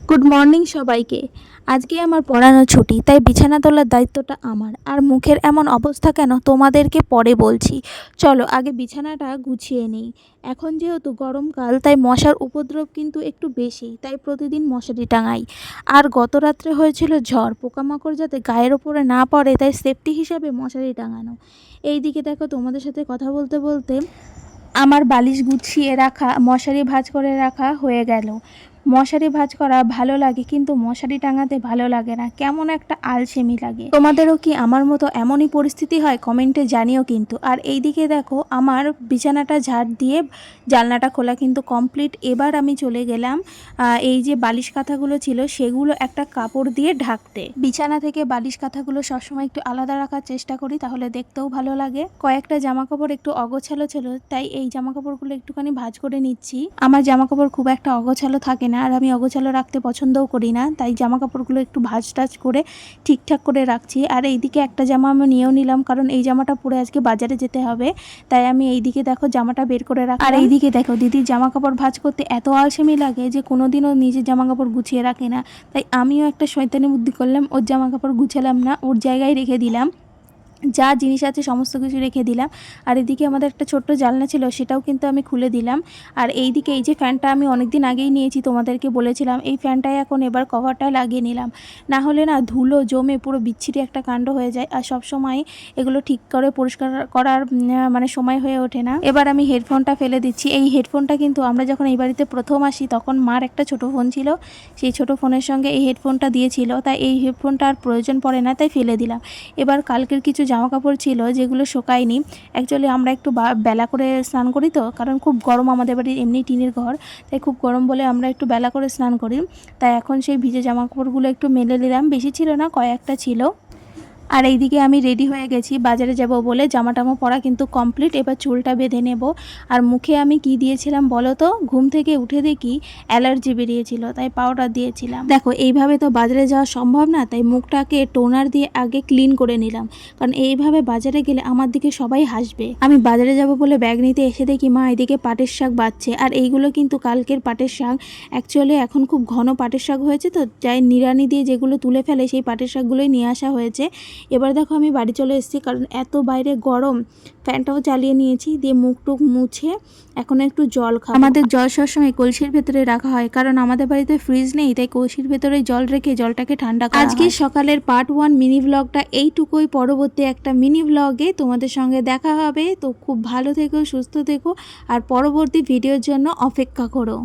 Good morning সবাইকে। আজকে আমার পড়ানো ছুটি, তাই বিছানা তোলার দায়িত্বটা আমার। আর মুখের এমন অবস্থা কেন তোমাদেরকে পরে বলছি। চলো আগে বিছানাটা গুছিয়ে নিই। এখন যেহেতু গরমকাল, তাই মশার উপদ্রব কিন্তু একটু বেশি, তাই প্রতিদিন মশারি টাঙাই। আর গত রাত্রে হয়েছিল ঝড়, পোকামাকড় যাতে গায়ের ওপরে না পড়ে, তাই সেফটি হিসাবে মশারি টাঙানো। এই দিকে দেখো, তোমাদের সাথে কথা বলতে বলতে আমার বালিশ গুছিয়ে রাখা, মশারি ভাঁজ করে রাখা হয়ে গেল। মশারি ভাঁজ করা ভালো লাগে, কিন্তু মশারি টাঙাতে ভালো লাগে না, কেমন একটা আলসেমি লাগে। তোমাদেরও কি আমার মতো এমনই পরিস্থিতি হয়? কমেন্টে জানিও কিন্তু। আর এইদিকে দেখো, আমার বিছানাটা ঝাড় দিয়ে জানলাটা খোলা কিন্তু কমপ্লিট। এবার আমি চলে গেলাম এই যে বালিশ কাঁথাগুলো ছিল সেগুলো একটা কাপড় দিয়ে ঢাকতে। বিছানা থেকে বালিশ কাঁথাগুলো সবসময় একটু আলাদা রাখার চেষ্টা করি, তাহলে দেখতেও ভালো লাগে। কয়েকটা জামা কাপড় একটু অগোছালো ছিল, তাই এই জামা কাপড়গুলো একটুখানি ভাঁজ করে নিচ্ছি। আমার জামা কাপড় খুব একটা অগোছালো থাকে না, আর আমি অগোছালো রাখতে পছন্দও করি না, তাই জামা কাপড়গুলো একটু ভাঁজ টাজ করে ঠিকঠাক করে রাখছি। আর এইদিকে একটা জামা আমি নিয়েও নিলাম, কারণ এই জামাটা পরে আজকে বাজারে যেতে হবে, তাই আমি এইদিকে দেখো জামাটা বের করে রাখি। আর এইদিকে দেখো, দিদির জামা কাপড় ভাঁজ করতে এত আলসেমি লাগে যে কোনোদিনও নিজের জামা কাপড় গুছিয়ে রাখে না। তাই আমিও একটা শয়তানি বুদ্ধি করলাম, ওর জামা কাপড় গুছালাম না, ওর জায়গায় রেখে দিলাম। যা জিনিস আছে সমস্ত কিছু রেখে দিলাম। আর এদিকে আমাদের একটা ছোট্ট জানলা ছিল, সেটাও কিন্তু আমি খুলে দিলাম। আর এইদিকে এই যে ফ্যানটা আমি অনেক দিন আগেই নিয়েছি, তোমাদেরকে বলেছিলাম, এই ফ্যানটায় এখন এবার কভারটা লাগিয়ে নিলাম। না হলে না ধুলো জমে পুরো বিচ্ছিরি একটা কাণ্ড হয়ে যায়, আর সব সময় এগুলো ঠিক করে পরিষ্কার করার মানে সময় হয়ে ওঠে না। এবার আমি হেডফোনটা ফেলে দিচ্ছি। এই হেডফোনটা কিন্তু আমরা যখন এই বাড়িতে প্রথম আসি, তখন মার একটা ছোট ফোন ছিল, সেই ছোট ফোনের সঙ্গে এই হেডফোনটা দিয়েছিল, তাই এই হেডফোনটা আর প্রয়োজন পড়ে না, তাই ফেলে দিলাম। এবার কালকের কিছু জামা কাপড় ছিল যেগুলো শোকায়নি। অ্যাকচুয়ালি আমরা একটু বেলা করে স্নান করি তো, কারণ খুব গরম, আমাদের বাড়ির এমনি টিনের ঘর, তাই খুব গরম বলে আমরা একটু বেলা করে স্নান করি। তাই এখন সেই ভিজে জামা কাপড়গুলো একটু মেলে নিলাম, বেশি ছিল না, কয়েকটা ছিল। আর এইদিকে আমি রেডি হয়ে গেছি বাজারে যাব বলে, জামা টামা পরা কিন্তু কমপ্লিট। এবার চুলটা বেঁধে নেব। আর মুখে আমি কি দিয়েছিলাম বলো তো? ঘুম থেকে উঠে দেখি অ্যালার্জি বেরিয়েছিল, তাই পাউডার দিয়েছিলাম। দেখো এইভাবে তো বাজারে যাওয়া সম্ভব না, তাই মুখটাকে টোনার দিয়ে আগে ক্লিন করে নিলাম, কারণ এইভাবে বাজারে গেলে আমার দিকে সবাই হাসবে। আমি বাজারে যাব বলে ব্যাগ নিতে এসে দেখি মা এদিকে পাটের শাক বাচ্ছে। আর এইগুলো কিন্তু কালকের পাটের শাক। অ্যাকচুয়ালি এখন খুব ঘন পাটের শাক হয়েছে তো, যাই নিড়ানি দিয়ে যেগুলো তুলে ফেলে সেই পাটের শাকগুলোই নিয়ে আসা হয়েছে। এবার দেখো আমি বাড়ি চলে এসেছি, কারণ এত বাইরে গরম। ফ্যানটাও চালিয়ে নিয়েছি, দিয়ে মুখ টুক মুছে এখন একটু জল খাবো। আমাদের জল সবসময় কলসির ভেতরে রাখা হয়, কারণ আমাদের বাড়িতে ফ্রিজ নেই, তাই কলসির ভেতরে জল রেখে জলটাকে ঠান্ডা করা হয়। আজকে সকালের পার্ট 1 মিনি ব্লগটা এইটুকুই। পরবর্তী একটা মিনি ব্লগে তোমাদের সঙ্গে দেখা হবে। তো খুব ভালো থেকো, সুস্থ থেকো, আর পরবর্তী ভিডিওর জন্য অপেক্ষা করো।